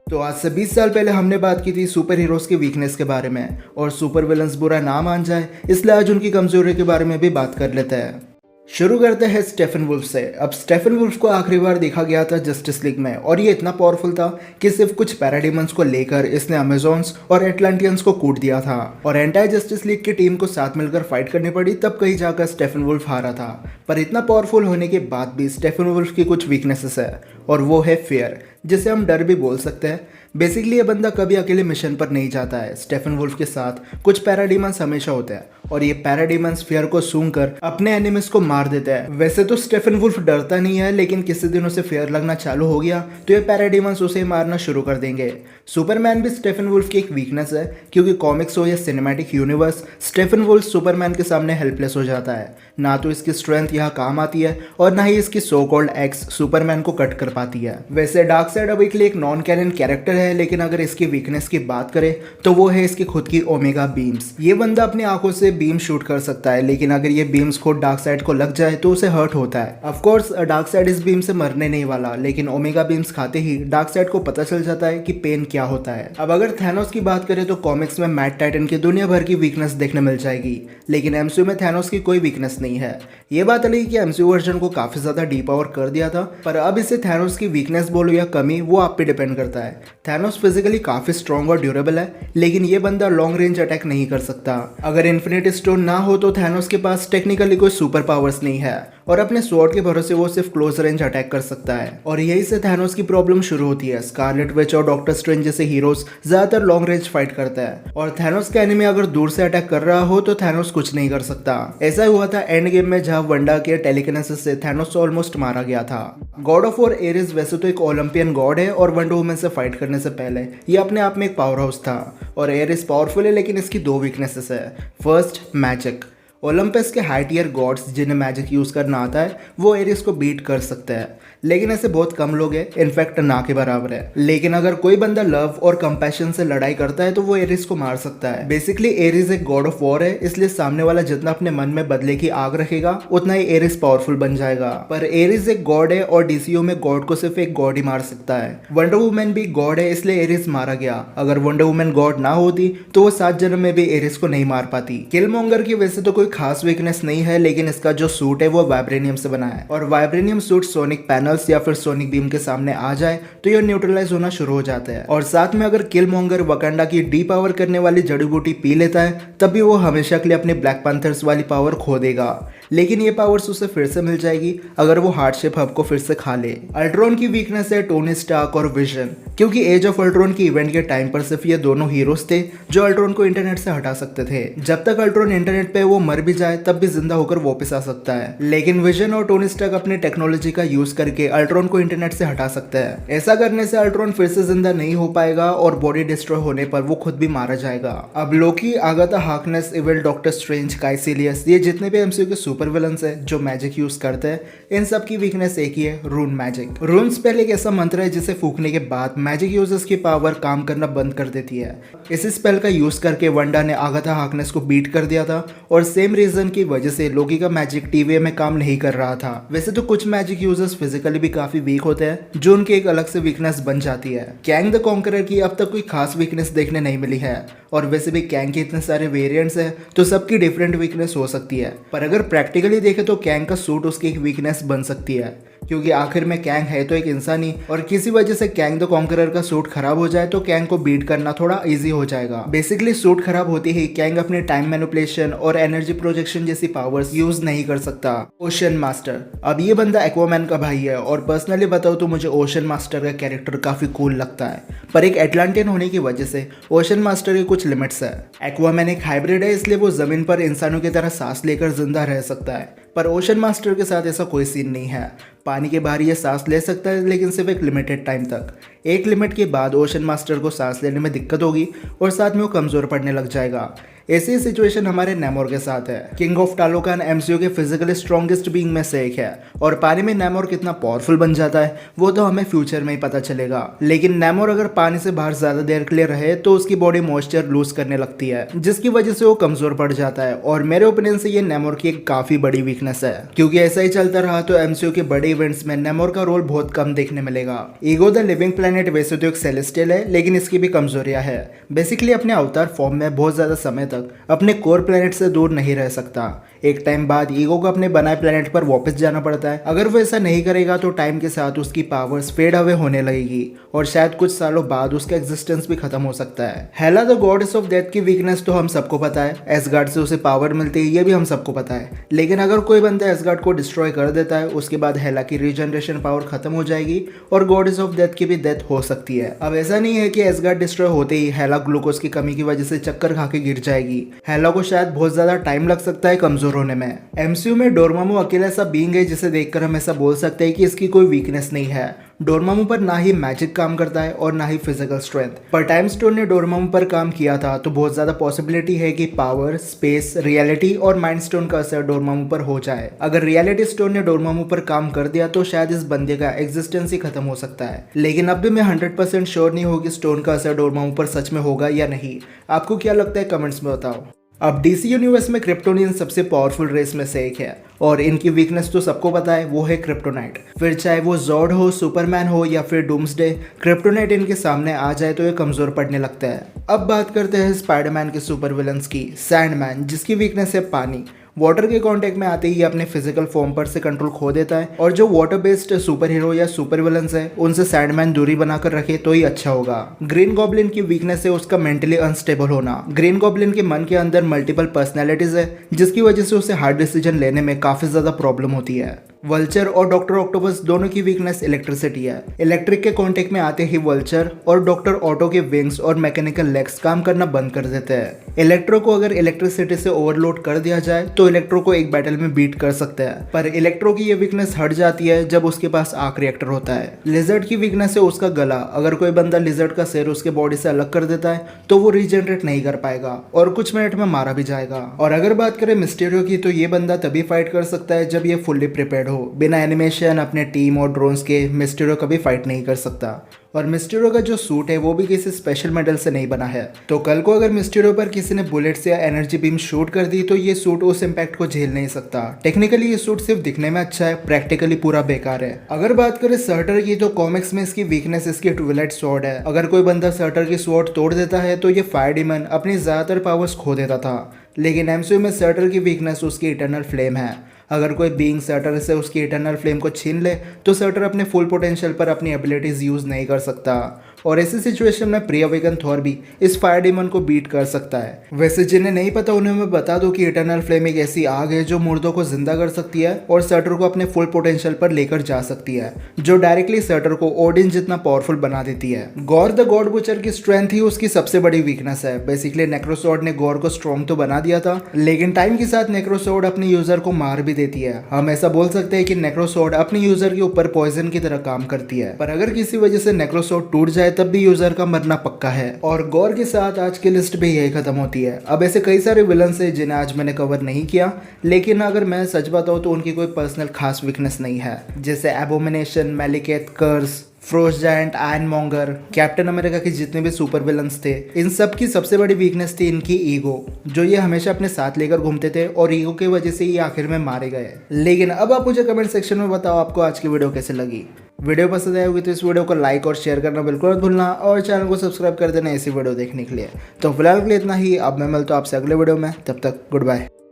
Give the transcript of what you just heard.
तो आज से 20 साल पहले हमने बात की थी सुपर हीरोज की वीकनेस के बारे में और सुपर विलन्स बुरा ना मान जाए इसलिए आज उनकी कमजोरी के बारे में भी बात कर लेते हैं। शुरू करते हैं स्टेफन वुल्फ से। अब स्टेफन वुल्फ को आखिरी बार देखा गया था जस्टिस लीग में और ये इतना पावरफुल था कि सिर्फ कुछ पैराडिमंस को लेकर इसने अमेजोन्स और एटलांटियंस को कूट दिया था और एंटायर जस्टिस लीग की टीम को साथ मिलकर फाइट करनी पड़ी, तब कहीं जाकर स्टेफन वुल्फ हारा था। पर इतना पावरफुल होने के बाद भी स्टेफन वुल्फ की कुछ वीकनेसेस है और वो है फियर, जिसे हम डर भी बोल सकते हैं। बेसिकली ये बंदा कभी अकेले मिशन पर नहीं जाता है। स्टेफन वुल्फ के साथ कुछ पैराडीमंस हमेशा होते हैं और ये पैराडीमंस फियर को सूंघकर अपने एनिमीज को मार देते हैं। वैसे तो स्टेफन वुल्फ डरता नहीं है, लेकिन किसी दिन उसे फियर लगना चालू हो गया तो ये पैराडीमंस उसे मारना शुरू कर देंगे। सुपरमैन भी स्टेफन वुल्फ की एक वीकनेस है, क्योंकि कॉमिक्स हो या cinematic universe, Steppenwolf Superman के सामने हेल्पलेस हो जाता है। ना तो इसकी स्ट्रेंथ यहाँ काम आती है और ना ही इसकी सो कॉल्ड एक्स सुपरमैन को कट कर पाती है। वैसे डार्कसाइड अभी के लिए एक नॉन कैनन कैरेक्टर है, लेकिन अगर इसकी वीकनेस की बात करें तो वो है इसकी खुद की ओमेगा बीम्स। ये बंदा अपनी आंखों से बीम शूट कर सकता है, लेकिन अगर ये बीम्स खुद डार्कसाइड को लग जाए तो उसे हर्ट होता है। ऑफ कोर्स डार्कसाइड इस बीम से मरने नहीं वाला, लेकिन ओमेगा बीम्स खाते ही डार्कसाइड को पता चल जाता है कि पेन क्या होता है। अब अगर थैनोस की बात करें तो कॉमिक्स में मैड टाइटन की दुनिया भर की वीकनेस देखने मिल जाएगी, लेकिन एमसीयू में थैनोस की कोई वीकनेस नहीं है। ये बात अलग कि एमसीयू वर्जन को काफी ज्यादा डीपावर कर दिया था, पर अब इसे थैनोस की वीकनेस बोलो या कमी, वो आप पे डिपेंड करता है। थैनोस फिजिकली काफी स्ट्रॉन्ग और ड्यूरेबल है, लेकिन ये बंदा लॉन्ग रेंज अटैक नहीं कर सकता। अगर इन्फिनिटी स्टोन ना हो तो थैनोस के पास टेक्निकली कोई सुपर पावर्स नहीं है और अपने स्वॉर्ड के भरोसे वो सिर्फ क्लोज रेंज अटैक कर सकता है। और यही से थैनोस की प्रॉब्लम शुरू होती है। स्कारलेट विच और डॉक्टर स्ट्रेंज जैसे हीरोज ज्यादातर लॉन्ग रेंज फाइट करते हैं और थैनोस का एनिमी अगर दूर से अटैक कर रहा हो तो थैनोस कुछ नहीं कर सकता। ऐसा हुआ था एंड गेम में, जहां वंडा के टेलीकिनेसिस से थैनोस ऑलमोस्ट मारा गया था। गॉड ऑफ वॉर एरिस वैसे तो एक ओलंपियन गॉड है और वंडर वुमन से फाइट करने से पहले ये अपने आप में एक पावर हाउस था। और एरिस पावरफुल है, लेकिन इसकी दो वीकनेसेस है। First, magic. ओलंपस के हाई टियर गॉड्स जिन्हें मैजिक यूज करना आता है वो एरिस को बीट कर सकते हैं, लेकिन ऐसे बहुत कम लोग हैं, इनफैक्ट ना के बराबर है। लेकिन अगर कोई बंदा लव और कंपैशन से लड़ाई करता है तो वो एरिस को मार सकता है। बेसिकली एरिस एक गॉड ऑफ वॉर है, इसलिए सामने वाला जितना अपने मन में बदले की आग रखेगा उतना ही एरिस पावरफुल बन जाएगा। पर एरिस एक गॉड है और डीसीयू में गॉड को सिर्फ एक गॉड ही मार सकता है। वंडर वुमन भी गॉड है, इसलिए एरिस मारा गया। अगर वंडर वुमन गॉड ना होती तो वो 7 जन्म में भी एरिस को नहीं मार पाती। किलमोंगर की वैसे तो कोई खास वीकनेस नहीं है, लेकिन इसका जो सूट है वो वाइब्रेनियम से बना है और वाइब्रेनियम सूट सोनिक पैनल्स या फिर सोनिक बीम के सामने आ जाए तो ये न्यूट्रलाइज होना शुरू हो जाता है। और साथ में अगर किलमोंगर वकांडा की डी पावर करने वाली जड़ी बूटी पी लेता है तब भी वो हमेशा के लिए अपनी ब्लैक पैंथर्स वाली पावर खो देगा, लेकिन ये पावर्स उसे फिर से मिल जाएगी अगर वो हार्डशिप हब को फिर से खा ले। अल्ट्रॉन की वीकनेस है टोनी स्टार्क और विजन, क्योंकि एज ऑफ अल्ट्रॉन की इवेंट के टाइम पर सिर्फ ये दोनों हीरोज थे जो अल्ट्रॉन को इंटरनेट से हटा सकते थे। जब तक अल्ट्रॉन इंटरनेट पे वो मर भी जाए तब भी जिंदा होकर वापस आ सकता है, लेकिन विजन और टोनी स्टार्क अपनी टेक्नोलॉजी का यूज करके अल्ट्रॉन को इंटरनेट से हटा सकते हैं। ऐसा करने से अल्ट्रॉन फिर से जिंदा नहीं हो पाएगा और बॉडी डिस्ट्रॉय होने पर वो खुद भी मारा जाएगा। अब Loki, Agatha Harkness, evil, Doctor Strange, Kaecilius, ये जितने भी एमसीयू के सुपर विलन्स है जो मैजिक यूज करते हैं, इन सब की वीकनेस एक ही है, रून मैजिक। रून्स पहले एक ऐसा मंत्र है जिसे फूकने के बाद मैजिक यूजर्स की पावर काम करना बंद कर देती है। इस स्पेल का यूज करके वंडा ने आगाथा हार्कनेस को बीट कर दिया था और सेम रीजन की वजह से लोकी का मैजिक टीवीए में काम नहीं कर रहा था। वैसे तो कुछ मैजिक यूजर्स फिजिकली भी काफी वीक होते हैं जो उनकी एक अलग से वीकनेस बन जाती है। कैंग द कॉन्करर की अब तक कोई खास वीकनेस देखने नहीं मिली है और वैसे भी कैंग के इतने सारे वेरिएंट्स हैं तो सबकी डिफरेंट वीकनेस हो सकती है। पर अगर प्रैक्टिकली देखें तो कैंग का सूट उसकी एक वीकनेस बन सकती है, क्योंकि आखिर में कैंग है तो एक इंसान ही, और किसी वजह से कैंग द कॉन्करर का सूट खराब हो जाए तो कैंग को बीट करना थोड़ा इजी हो जाएगा। बेसिकली सूट खराब होते ही कैंग अपने टाइम मैनिपुलेशन और एनर्जी प्रोजेक्शन जैसी पावर्स यूज नहीं कर सकता। ओशन मास्टर, अब ये बंदा एक्वामैन का भाई है और पर्सनली बताओ तो मुझे ओशन मास्टर का कैरेक्टर काफी कूल लगता है, पर एक एटलांटियन होने की वजह से ओशन मास्टर के कुछ लिमिट्स है। एक्वामैन एक हाइब्रिड है, इसलिए वो जमीन पर इंसानों की तरह सांस लेकर जिंदा रह सकता है, पर ओशन मास्टर के साथ ऐसा कोई सीन नहीं है। पानी के बाहर ये सांस ले सकता है, लेकिन सिर्फ एक लिमिटेड टाइम तक। एक लिमिट के बाद ओशन मास्टर को सांस लेने में दिक्कत होगी और साथ में वो कमज़ोर पड़ने लग जाएगा। ऐसी ही सिचुएशन हमारे नेमोर के साथ है। किंग ऑफ टालोकान एमसीयू के फिजिकली स्ट्रॉन्गेस्ट बीइंग में से एक है और पानी में नेमोर कितना पावरफुल बन जाता है वो तो हमें फ्यूचर में ही पता चलेगा। लेकिन नेमोर अगर पानी से बाहर ज्यादा देर के लिए रहे तो उसकी बॉडी मॉइस्चर लूज करने लगती है, जिसकी वजह से वो कमजोर पड़ जाता है। और मेरे ओपिनियन से ये नेमोर की एक काफी बड़ी वीकनेस है, क्योंकि ऐसा ही चलता रहा तो एमसीयू के बड़े इवेंट्स में नेमोर का रोल बहुत कम देखने मिलेगा। ईगो द लिविंग प्लेनेट वैसे तो एक सेलेस्टियल है, लेकिन इसकी भी कमजोरियां है। बेसिकली अपने अवतार फॉर्म में बहुत ज्यादा समय तक अपने कोर प्लेनेट से दूर नहीं रह सकता। एक टाइम बाद ईगो को अपने बनाए प्लेनेट पर वापस जाना पड़ता है। अगर वो ऐसा नहीं करेगा तो टाइम के साथ उसकी पावर्स फेड अवे होने लगेगी और शायद कुछ सालों बाद उसका एग्जिस्टेंस भी खत्म हो सकता है। हेला द गॉडेस ऑफ डेथ की वीकनेस तो हम सबको पता है, एसगार्ड से उसे पावर मिलती है, ये भी हम सबको पता है। लेकिन अगर कोई बंदा एसगार्ड को डिस्ट्रॉय कर देता है उसके बाद हेला की रीजनरेशन पावर खत्म हो जाएगी और गॉडेस ऑफ डेथ की भी डेथ हो सकती है। अब ऐसा नहीं है कि एसगार्ड डिस्ट्रॉय होते ही हेला ग्लूकोज की कमी की वजह से चक्कर खा के गिर जाएगी। हेला को शायद बहुत ज्यादा टाइम लग सकता है कमजोर होने में। एमसीयू में डोरमामू अकेला ऐसा बीइंग है जिसे देखकर हम ऐसा बोल सकते हैं कि इसकी कोई वीकनेस नहीं है। डोरमामू पर ना ही मैजिक काम करता है और ना ही फिजिकल स्ट्रेंथ। पर टाइम स्टोन ने डोरमामू पर काम किया था तो बहुत ज्यादा पॉसिबिलिटी है कि पावर, स्पेस, रियलिटी और माइंड स्टोन का असर डोरमामू पर हो जाए। अगर रियलिटी स्टोन ने डोरमामू पर काम कर दिया तो शायद इस बंदे का एग्जिस्टेंस ही खत्म हो सकता है। लेकिन अब भी मैं 100% श्योर नहीं हूँ कि स्टोन का असर डोरमामू पर सच में होगा या नहीं। आपको क्या लगता है कमेंट्स में बताओ। अब डीसी यूनिवर्स में क्रिप्टोनियन सबसे पावरफुल रेस में से एक है और इनकी वीकनेस तो सबको पता है, वो है क्रिप्टोनाइट। फिर चाहे वो जॉर्ड हो, सुपरमैन हो या फिर डूम्सडे, क्रिप्टोनाइट इनके सामने आ जाए तो ये कमजोर पड़ने लगता है। अब बात करते हैं स्पाइडरमैन के सुपर विलन्स की, सैंडमैन, जिसकी वीकनेस है पानी। वाटर के कांटेक्ट में आते ही अपने फिजिकल फॉर्म पर से कंट्रोल खो देता है और जो वाटर बेस्ड सुपर हीरो या सुपर विलन्स है उनसे सैंडमैन दूरी बनाकर रखे तो ही अच्छा होगा। ग्रीन गॉब्लिन की वीकनेस है उसका मेंटली अनस्टेबल होना। ग्रीन गॉब्लिन के मन के अंदर मल्टीपल पर्सनैलिटीज है जिसकी वजह से उसे हार्ड डिसीजन लेने में काफी ज्यादा प्रॉब्लम होती है। वल्चर और डॉक्टर ऑक्टोपस दोनों की वीकनेस इलेक्ट्रिसिटी है। इलेक्ट्रिक के कांटेक्ट में आते ही वल्चर और डॉक्टर ऑटो के विंग्स और मैकेनिकल लेग्स काम करना बंद कर देते हैं। इलेक्ट्रो को अगर इलेक्ट्रिसिटी से ओवरलोड कर दिया जाए तो इलेक्ट्रो को एक बैटल में बीट कर सकते हैं, पर इलेक्ट्रो की ये वीकनेस हट जाती है जब उसके पास आर्क रिएक्टर होता है। लिजर्ड की वीकनेस है उसका गला। अगर कोई बंदा लिजर्ड का सिर उसके बॉडी से अलग कर देता है तो वो रीजनरेट नहीं कर पाएगा और कुछ मिनट में मारा भी जाएगा। और अगर बात करें मिस्टीरियो की तो ये बंदा तभी फाइट कर सकता है जब ये फुल्ली प्रिपेयर्ड हो। बिना एनिमेशन, अपने टीम और ड्रोन्स के मिस्टीरियो कभी फाइट नहीं कर सकता। और मिस्टीरियो का जो सूट है वो भी किसी स्पेशल मेटल से नहीं बना है, तो कल को अगर मिस्टीरियो पर किसी ने बुलेट्स या एनर्जी बीम शूट कर दी तो ये सूट उस इम्पैक्ट को झेल नहीं सकता। टेक्निकली ये सूट सिर्फ दिखने में अच्छा है, प्रैक्टिकली पूरा बेकार है। अगर बात करें सर्टर की तो कॉमिक्स में इसकी वीकनेस इसकी ट्विलाइट स्वॉर्ड है। अगर कोई बंदा सर्टर की स्वॉर्ड तोड़ देता है तो ये फायर डीमन अपनी ज्यादातर पावर्स खो देता था। लेकिन एमसीयू में सर्टर की वीकनेस उसकी इटर्नल फ्लेम है। अगर कोई बीइंग सर्टर से उसकी इटर्नल फ्लेम को छीन ले तो सर्टर अपने फुल पोटेंशियल पर अपनी एबिलिटीज यूज नहीं कर सकता और ऐसी सिचुएशन में प्री अवेकन थॉर भी इस फायर डीमन को बीट कर सकता है। वैसे जिन्हें नहीं पता उन्हें मैं बता दूं कि इटर्नल फ्लेम एक ऐसी आग है जो मुर्दों को जिंदा कर सकती है और सर्टर को अपने फुल पोटेंशियल पर लेकर जा सकती है, जो डायरेक्टली सर्टर को ओडिन जितना पावरफुल बना देती है। गॉर द गॉड बुचर की स्ट्रेंथ ही उसकी सबसे बड़ी वीकनेस है। बेसिकली नेक्रोसॉर्ड ने गॉर को स्ट्रॉन्ग तो बना दिया था, लेकिन टाइम के साथ नेक्रोसॉर्ड अपने यूजर को मार भी देती है। हम ऐसा बोल सकते हैं कि नेक्रोसॉर्ड अपने यूजर के ऊपर पॉइजन की तरह काम करती है, पर अगर किसी वजह से नेक्रोसॉर्ड टूट जाए तब भी यूजर का मरना पक्का है। और गॉर के साथ आज की लिस्ट भी यही खत्म होती है। अब ऐसे कई सारे विलन्स हैं जिन्हें आज मैंने कवर नहीं किया, लेकिन अगर मैं सच बताऊं तो उनकी कोई पर्सनल खास वीकनेस नहीं है, जैसे Abomination, Malekith, Kurse, frost giant, Iron Monger, Captain America के जितने भी सुपर विलन्स थे, इन सब की सबसे बड़ी वीकनेस थी इनकी ईगो, जो ये हमेशा अपने साथ लेकर घूमते थे और ईगो की वजह से ये आखिर में मारे गए। लेकिन अब आप मुझे कमेंट सेक्शन में बताओ आपको आज की वीडियो कैसे लगी। वीडियो पसंद आई होगी तो इस वीडियो को लाइक और शेयर करना बिल्कुल मत भूलना और चैनल को सब्सक्राइब कर देना ऐसी वीडियो देखने के लिए। तो फिलहाल के लिए इतना ही। अब मैं मिलता हूं आपसे अगले वीडियो में, तब तक गुड बाय।